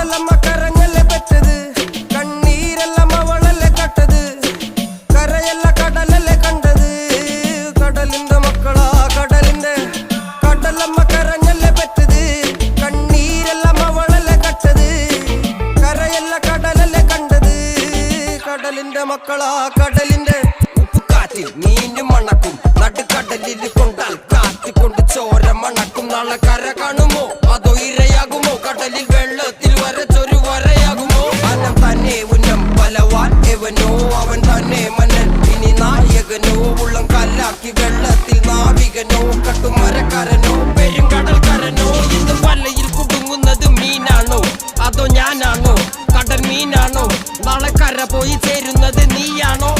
കടലമ്മ കരഞ്ഞല്ലേ പെറ്റത്, കണ്ണീരെല്ലാം അവളല്ലേ കട്ടത്, കരയല്ല കടലല്ലേ കണ്ടത്. കടലിന്റെ മക്കളാ കടലിന്റെ, കടലമ്മ കരഞ്ഞല്ലേ പെറ്റത്, കണ്ണീരെല്ലാം അവളല്ലേ കട്ടത്, കരയല്ല കടലല്ലേ കണ്ടത്. കടലിന്റെ മക്കളാ കടലിന്റെ. ഉപ്പുകാറ്റിൽ മീനും മണക്കും, നടുക്കടലിൽ കൊണ്ടാൽ കാറ്റിക്കൊണ്ട് ചോര മണക്കും. നാളെ കര കാണുമോ അതോ ഇരയാകുമോ, കടലിൽ വെള്ളത്തിൽ വരച്ചൊരു വരയാകുമോ. അനം തന്നെ ഉന്നം ബലവാൻ എവനോ, അവൻ തന്നെ മന്നൻ ഇനി നായകനോ. ഉള്ളം കല്ലാക്കി വെള്ളത്തിൽ നാവികനോ, കട്ടുമരക്കാരനോ പെരുങ്കടൽക്കാരനോ. ഇന്ന് വലയിൽ കുടുങ്ങുന്നത് മീനാണോ അതോ ഞാനാണോ, കടൽ മീനാണോ. നാളെ കര പോയി ചേരുന്നത് നീയാണോ